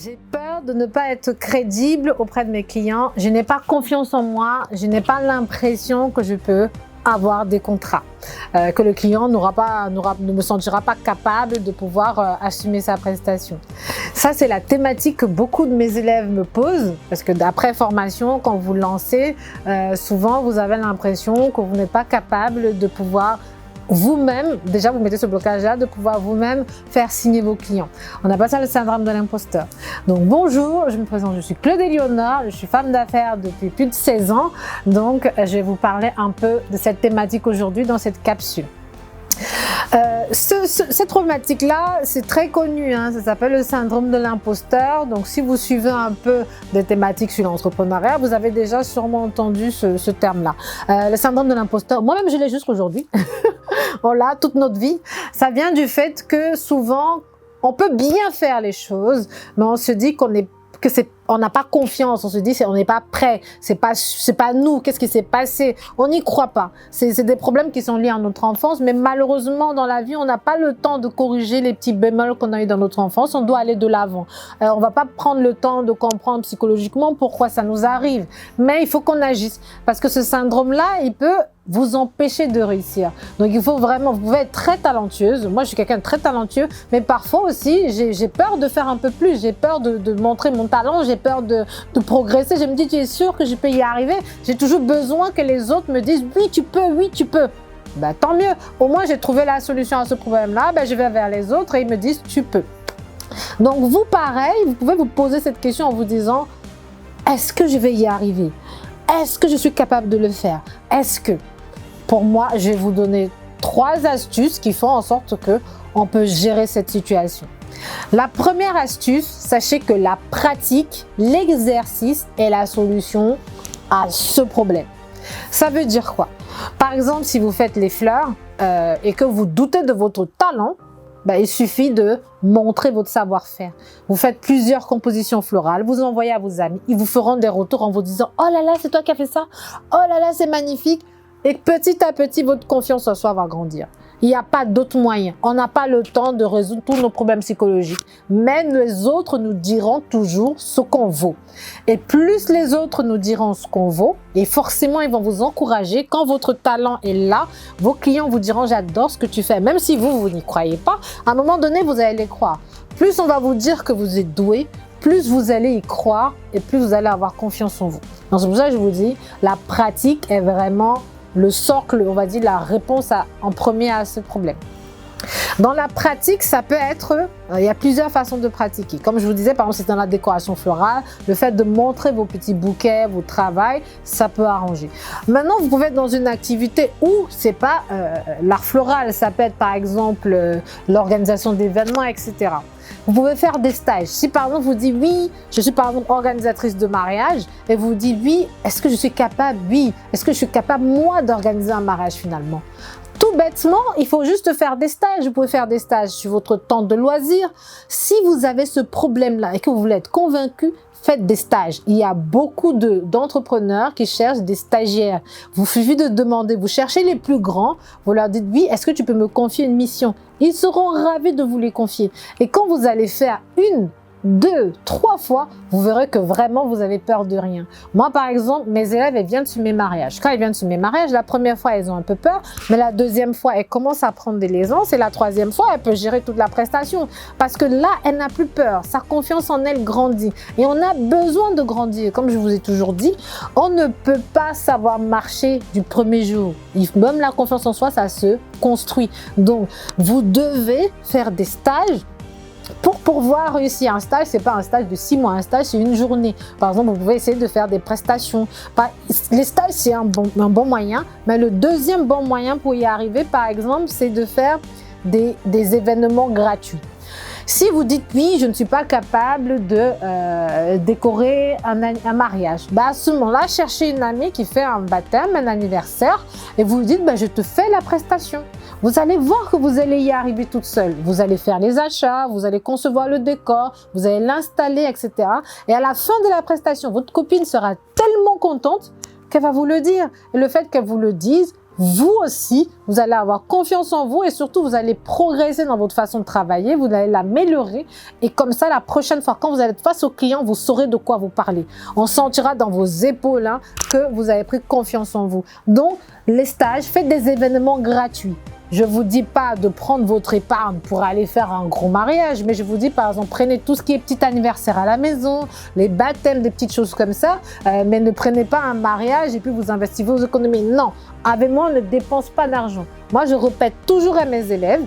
J'ai peur de ne pas être crédible auprès de mes clients. Je n'ai pas confiance en moi. Je n'ai pas l'impression que je peux avoir des contrats, que le client ne me sentira pas capable de pouvoir assumer sa prestation. Ça, c'est la thématique que beaucoup de mes élèves me posent, parce que d'après formation, quand vous lancez, souvent vous avez l'impression que vous n'êtes pas capable de pouvoir vous-même, déjà vous mettez ce blocage-là, de pouvoir vous-même faire signer vos clients. On appelle ça le syndrome de l'imposteur. Donc bonjour, je me présente, je suis Claude Éléonore, je suis femme d'affaires depuis plus de 16 ans. Donc je vais vous parler un peu de cette thématique aujourd'hui dans cette capsule. Cette problématique-là, c'est très connu, hein, ça s'appelle le syndrome de l'imposteur. Donc, si vous suivez un peu des thématiques sur l'entrepreneuriat, vous avez déjà sûrement entendu ce terme-là. Le syndrome de l'imposteur, moi-même, je l'ai juste aujourd'hui. On l'a toute notre vie. Ça vient du fait que souvent, on peut bien faire les choses, mais on se dit on n'a pas confiance, on se dit on n'est pas prêt, c'est pas nous, qu'est-ce qui s'est passé, on n'y croit pas. C'est des problèmes qui sont liés à notre enfance, mais malheureusement dans la vie, on n'a pas le temps de corriger les petits bémols qu'on a eu dans notre enfance, on doit aller de l'avant. On va pas prendre le temps de comprendre psychologiquement pourquoi ça nous arrive, mais il faut qu'on agisse, parce que ce syndrome-là, il peut vous empêcher de réussir. Donc il faut vraiment, vous pouvez être très talentueuse, moi je suis quelqu'un de très talentueux, mais parfois aussi j'ai peur de faire un peu plus, j'ai peur de montrer mon talent, j'ai peur de progresser, je me dis tu es sûr que je peux y arriver, j'ai toujours besoin que les autres me disent oui tu peux. Ben, tant mieux, au moins j'ai trouvé la solution à ce problème-là, ben, je vais vers les autres et ils me disent tu peux. Donc vous pareil, vous pouvez vous poser cette question en vous disant est-ce que je vais y arriver? Est-ce que je suis capable de le faire? Est-ce que? Pour moi, je vais vous donner 3 astuces qui font en sorte qu'on peut gérer cette situation. La première astuce, sachez que la pratique, l'exercice est la solution à ce problème. Ça veut dire quoi? Par exemple, si vous faites les fleurs et que vous doutez de votre talent, ben, il suffit de montrer votre savoir-faire. Vous faites plusieurs compositions florales, vous envoyez à vos amis, ils vous feront des retours en vous disant « Oh là là, c'est toi qui as fait ça! Oh là là, c'est magnifique !» Et petit à petit, votre confiance en soi va grandir. Il n'y a pas d'autre moyen. On n'a pas le temps de résoudre tous nos problèmes psychologiques. Mais les autres nous diront toujours ce qu'on vaut. Et plus les autres nous diront ce qu'on vaut, et forcément, ils vont vous encourager. Quand votre talent est là, vos clients vous diront « J'adore ce que tu fais ». Même si vous n'y croyez pas, à un moment donné, vous allez les croire. Plus on va vous dire que vous êtes doué, plus vous allez y croire et plus vous allez avoir confiance en vous. Donc c'est pour ça que je vous dis, la pratique est vraiment le socle, on va dire, la réponse en premier à ce problème. Dans la pratique, ça peut être, il y a plusieurs façons de pratiquer. Comme je vous disais, par exemple, c'est dans la décoration florale, le fait de montrer vos petits bouquets, vos travails, ça peut arranger. Maintenant, vous pouvez être dans une activité où c'est pas l'art floral, ça peut être par exemple l'organisation d'événements, etc. Vous pouvez faire des stages. Si par exemple vous dites oui, je suis par exemple organisatrice de mariage et vous dites oui, est-ce que je suis capable? Oui, est-ce que je suis capable moi d'organiser un mariage finalement? Tout bêtement, il faut juste faire des stages. Vous pouvez faire des stages sur votre temps de loisir. Si vous avez ce problème-là et que vous voulez être convaincu, faites des stages. Il y a beaucoup d'entrepreneurs qui cherchent des stagiaires. Vous suffit de demander, vous cherchez les plus grands, vous leur dites oui, est-ce que tu peux me confier une mission? Ils seront ravis de vous les confier. Et quand vous allez faire 1, 2, 3 fois, vous verrez que vraiment vous avez peur de rien. Moi par exemple, mes élèves, elles viennent sur mes mariages. Quand elles viennent sur mes mariages, la première fois elles ont un peu peur, mais la deuxième fois elles commencent à prendre de l'aisance et la troisième fois elle peut gérer toute la prestation parce que là elle n'a plus peur, sa confiance en elle grandit et on a besoin de grandir. Comme je vous ai toujours dit, on ne peut pas savoir marcher du premier jour. Même la confiance en soi, ça se construit. Donc vous devez faire des stages. Pour pouvoir réussir un stage, c'est pas un stage de 6 mois, un stage c'est une journée. Par exemple, vous pouvez essayer de faire des prestations. Les stages c'est un bon moyen, mais le deuxième bon moyen pour y arriver, par exemple, c'est de faire des événements gratuits. Si vous dites oui, je ne suis pas capable de décorer un mariage, bah à ce moment-là, cherchez une amie qui fait un baptême, un anniversaire, et vous dites bah, je te fais la prestation. Vous allez voir que vous allez y arriver toute seule. Vous allez faire les achats, vous allez concevoir le décor, vous allez l'installer, etc. Et à la fin de la prestation, votre copine sera tellement contente qu'elle va vous le dire. Et le fait qu'elle vous le dise vous aussi, vous allez avoir confiance en vous et surtout, vous allez progresser dans votre façon de travailler, vous allez l'améliorer et comme ça, la prochaine fois, quand vous allez être face au client, vous saurez de quoi vous parler. On sentira dans vos épaules hein, que vous avez pris confiance en vous. Donc, les stages, faites des événements gratuits. Je ne vous dis pas de prendre votre épargne pour aller faire un gros mariage, mais je vous dis par exemple, prenez tout ce qui est petit anniversaire à la maison, les baptêmes, des petites choses comme ça, mais ne prenez pas un mariage et puis vous investissez vos économies. Non, avec moi, on ne dépense pas d'argent. Moi, je répète toujours à mes élèves,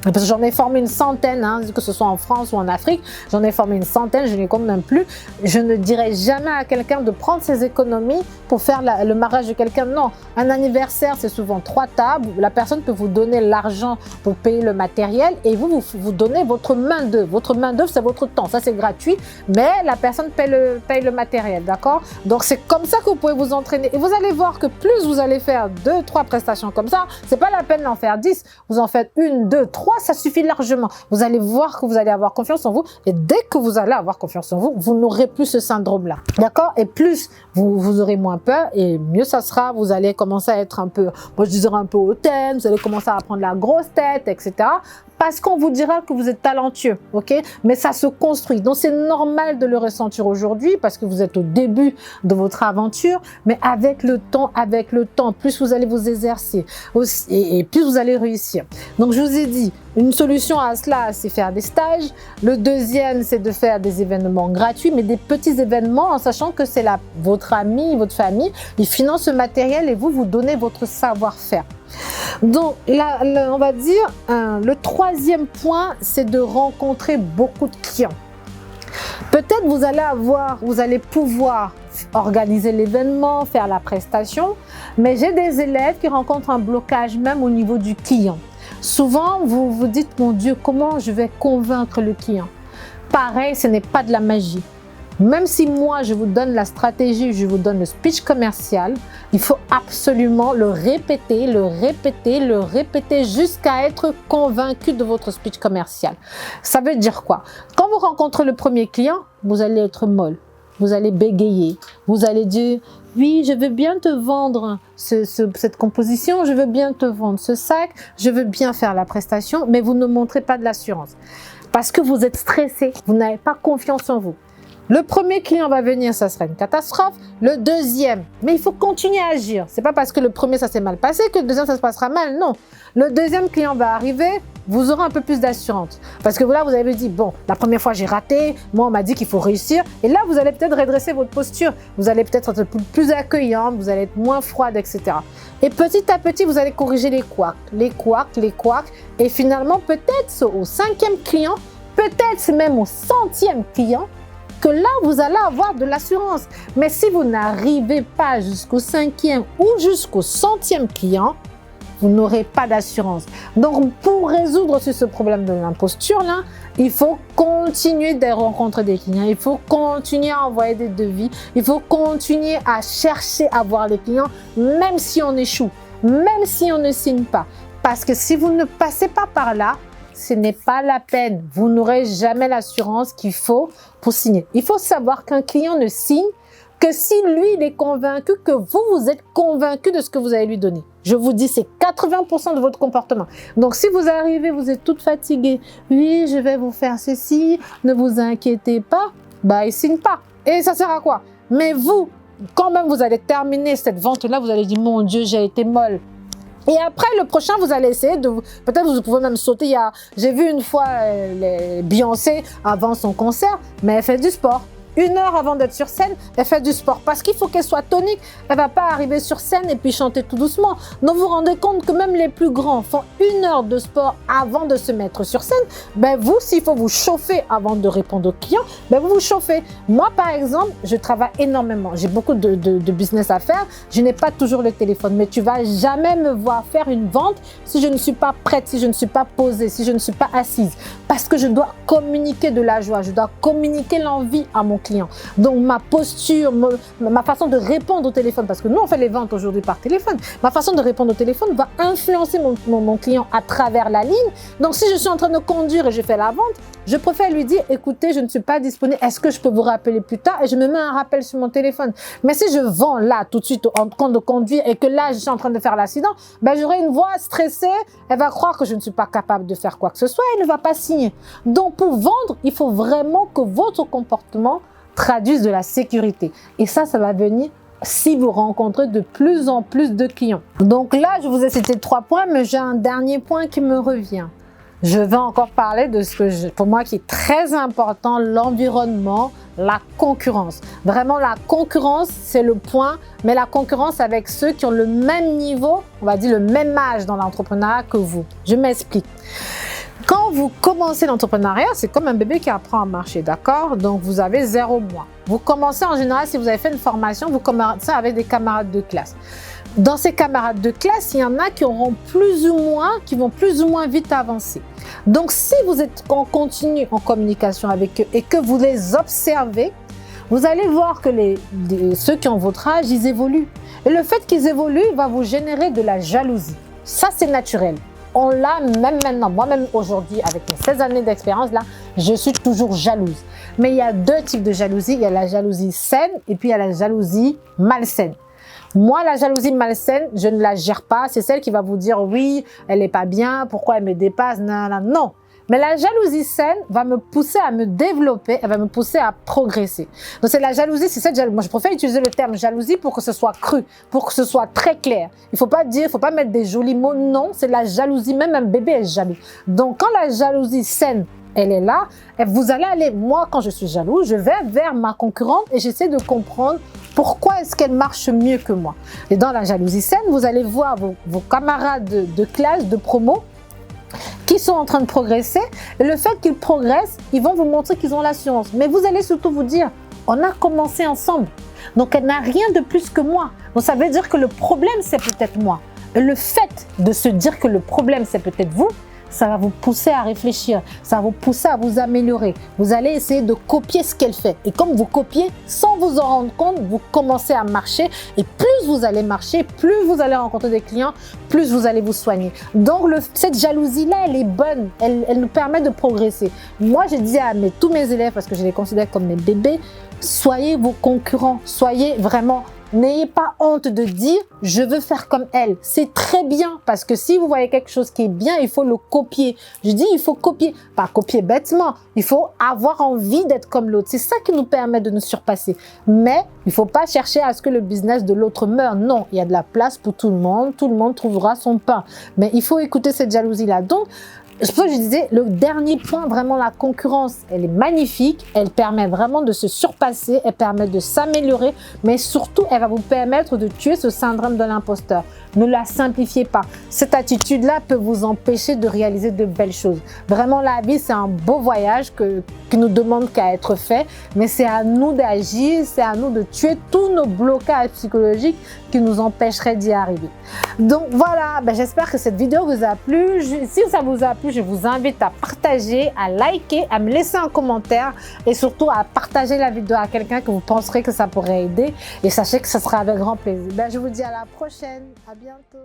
parce que j'en ai formé une centaine, hein, que ce soit en France ou en Afrique, j'en ai formé une centaine, je ne les compte même plus. Je ne dirais jamais à quelqu'un de prendre ses économies pour faire le mariage de quelqu'un. Non, un anniversaire, c'est souvent 3 tables. La personne peut vous donner l'argent pour payer le matériel et vous donnez votre main d'œuvre. Votre main d'œuvre, c'est votre temps. Ça, c'est gratuit, mais la personne paye le matériel, d'accord? Donc, c'est comme ça que vous pouvez vous entraîner. Et vous allez voir que plus vous allez faire 2, 3 prestations comme ça, c'est pas la peine d'en faire 10. Vous en faites 1, 2, 3. Ça suffit largement. Vous allez voir que vous allez avoir confiance en vous et dès que vous allez avoir confiance en vous, vous n'aurez plus ce syndrome-là. D'accord? Et plus vous aurez moins peur et mieux ça sera. Vous allez commencer à être un peu, moi je dirais un peu hautaine, vous allez commencer à prendre la grosse tête, etc. Parce qu'on vous dira que vous êtes talentueux, ok? Mais ça se construit. Donc, c'est normal de le ressentir aujourd'hui parce que vous êtes au début de votre aventure. Mais avec le temps, plus vous allez vous exercer et plus vous allez réussir. Donc, je vous ai dit, une solution à cela, c'est faire des stages. Le deuxième, c'est de faire des événements gratuits, mais des petits événements en sachant que c'est votre ami, votre famille, ils financent ce matériel et vous donnez votre savoir-faire. Donc, on va dire, le troisième point, c'est de rencontrer beaucoup de clients. Peut-être vous allez pouvoir organiser l'événement, faire la prestation, mais j'ai des élèves qui rencontrent un blocage même au niveau du client. Souvent, vous vous dites, mon Dieu, comment je vais convaincre le client? Pareil, ce n'est pas de la magie. Même si moi, je vous donne la stratégie, je vous donne le speech commercial, il faut absolument le répéter jusqu'à être convaincu de votre speech commercial. Ça veut dire quoi? Quand vous rencontrez le premier client, vous allez être molle, vous allez bégayer, vous allez dire « Oui, je veux bien te vendre cette composition, je veux bien te vendre ce sac, je veux bien faire la prestation, mais vous ne montrez pas de l'assurance. » Parce que vous êtes stressé, vous n'avez pas confiance en vous. Le premier client va venir, ça sera une catastrophe. Le deuxième, mais il faut continuer à agir. C'est pas parce que le premier, ça s'est mal passé que le deuxième, ça se passera mal. Non. Le deuxième client va arriver, vous aurez un peu plus d'assurance. Parce que là, vous avez dit, bon, la première fois, j'ai raté. Moi, on m'a dit qu'il faut réussir. Et là, vous allez peut-être redresser votre posture. Vous allez peut-être être plus accueillante, vous allez être moins froide, etc. Et petit à petit, vous allez corriger les couacs. Et finalement, peut-être au 5e client, peut-être même au 100e client, que là, vous allez avoir de l'assurance. Mais si vous n'arrivez pas jusqu'au 5e ou jusqu'au 100e client, vous n'aurez pas d'assurance. Donc, pour résoudre ce problème de l'imposture-là, il faut continuer de rencontrer des clients, il faut continuer à envoyer des devis, il faut continuer à chercher à voir les clients, même si on échoue, même si on ne signe pas. Parce que si vous ne passez pas par là, ce n'est pas la peine. Vous n'aurez jamais l'assurance qu'il faut pour signer. Il faut savoir qu'un client ne signe que si lui, il est convaincu que vous êtes convaincu de ce que vous allez lui donner. Je vous dis, c'est 80% de votre comportement. Donc, si vous arrivez, vous êtes toute fatiguée. Oui, je vais vous faire ceci. Ne vous inquiétez pas. Bah, il ne signe pas. Et ça sert à quoi? Mais vous, quand même, vous allez terminer cette vente-là, vous allez dire, mon Dieu, j'ai été molle. Et après, le prochain, vous allez essayer de... Peut-être vous pouvez même sauter. J'ai vu une fois Beyoncé avant son concert, mais elle fait du sport. 1 heure avant d'être sur scène, elle fait du sport. Parce qu'il faut qu'elle soit tonique. Elle ne va pas arriver sur scène et puis chanter tout doucement. Donc, vous vous rendez compte que même les plus grands font 1 heure de sport avant de se mettre sur scène. Ben vous, s'il faut vous chauffer avant de répondre aux clients, ben vous vous chauffez. Moi, par exemple, je travaille énormément. J'ai beaucoup de business à faire. Je n'ai pas toujours le téléphone. Mais tu ne vas jamais me voir faire une vente si je ne suis pas prête, si je ne suis pas posée, si je ne suis pas assise. Parce que je dois communiquer de la joie. Je dois communiquer l'envie à mon client. Donc ma posture, ma façon de répondre au téléphone, parce que nous on fait les ventes aujourd'hui par téléphone, ma façon de répondre au téléphone va influencer mon client à travers la ligne. Donc si je suis en train de conduire et je fais la vente, je préfère lui dire, écoutez, je ne suis pas disponible, est-ce que je peux vous rappeler plus tard? Et je me mets un rappel sur mon téléphone. Mais si je vends là, tout de suite, en train de conduire et que là, je suis en train de faire l'accident, ben, j'aurai une voix stressée, elle va croire que je ne suis pas capable de faire quoi que ce soit, elle ne va pas signer. Donc, pour vendre, il faut vraiment que votre comportement traduise de la sécurité. Et ça va venir si vous rencontrez de plus en plus de clients. Donc là, je vous ai cité 3 points, mais j'ai un dernier point qui me revient. Je vais encore parler de ce que pour moi qui est très important, l'environnement, la concurrence. Vraiment, la concurrence, c'est le point, mais la concurrence avec ceux qui ont le même niveau, on va dire le même âge dans l'entrepreneuriat que vous. Je m'explique. Quand vous commencez l'entrepreneuriat, c'est comme un bébé qui apprend à marcher, d'accord? Donc, vous avez 0 mois. Vous commencez en général, si vous avez fait une formation, vous commencez avec des camarades de classe. Dans ces camarades de classe, il y en a qui vont plus ou moins vite avancer. Donc, si vous êtes en continu en communication avec eux et que vous les observez, vous allez voir que ceux qui ont votre âge, ils évoluent. Et le fait qu'ils évoluent va vous générer de la jalousie. Ça, c'est naturel. On l'a même maintenant. Moi-même aujourd'hui, avec mes 16 années d'expérience, là, je suis toujours jalouse. Mais il y a 2 types de jalousie. Il y a la jalousie saine et puis il y a la jalousie malsaine. Moi, la jalousie malsaine, je ne la gère pas. C'est celle qui va vous dire, oui, elle n'est pas bien, pourquoi elle me dépasse, non. Mais la jalousie saine va me pousser à me développer, elle va me pousser à progresser. Donc c'est la jalousie, c'est cette jalousie. Moi, je préfère utiliser le terme jalousie pour que ce soit cru, pour que ce soit très clair. Il faut pas dire, il faut pas mettre des jolis mots. Non, c'est la jalousie. Même un bébé est jaloux. Donc quand la jalousie saine, elle est là, et vous allez aller, moi quand je suis jaloux, je vais vers ma concurrente et j'essaie de comprendre pourquoi est-ce qu'elle marche mieux que moi. Et dans la jalousie saine, vous allez voir vos camarades de classe, de promo, qui sont en train de progresser. Et le fait qu'ils progressent, ils vont vous montrer qu'ils ont la science. Mais vous allez surtout vous dire, on a commencé ensemble. Donc elle n'a rien de plus que moi. Donc ça veut dire que le problème, c'est peut-être moi. Et le fait de se dire que le problème, c'est peut-être vous, ça va vous pousser à réfléchir, ça va vous pousser à vous améliorer. Vous allez essayer de copier ce qu'elle fait. Et comme vous copiez, sans vous en rendre compte, vous commencez à marcher. Et plus vous allez marcher, plus vous allez rencontrer des clients, plus vous allez vous soigner. Donc cette jalousie-là, elle est bonne. Elle nous permet de progresser. Moi, je dis à tous mes élèves, parce que je les considère comme mes bébés, soyez vos concurrents, soyez vraiment... N'ayez pas honte de dire « je veux faire comme elle ». C'est très bien parce que si vous voyez quelque chose qui est bien, il faut le copier. Je dis il faut copier, pas copier bêtement. Il faut avoir envie d'être comme l'autre. C'est ça qui nous permet de nous surpasser. Mais il ne faut pas chercher à ce que le business de l'autre meure. Non, il y a de la place pour tout le monde trouvera son pain. Mais il faut écouter cette jalousie-là. Donc, c'est pour ça que je disais, le dernier point, vraiment la concurrence, elle est magnifique, elle permet vraiment de se surpasser, elle permet de s'améliorer, mais surtout, elle va vous permettre de tuer ce syndrome de l'imposteur. Ne la simplifiez pas. Cette attitude-là peut vous empêcher de réaliser de belles choses. Vraiment, la vie, c'est un beau voyage qui nous demande qu'à être fait, mais c'est à nous d'agir, c'est à nous de tuer tous nos blocages psychologiques qui nous empêcheraient d'y arriver. Donc voilà, j'espère que cette vidéo vous a plu. Si ça vous a plu, je vous invite à partager, à liker, à me laisser un commentaire et surtout à partager la vidéo à quelqu'un que vous penserez que ça pourrait aider. Et sachez que ce sera avec grand plaisir. Je vous dis à la prochaine. À bientôt.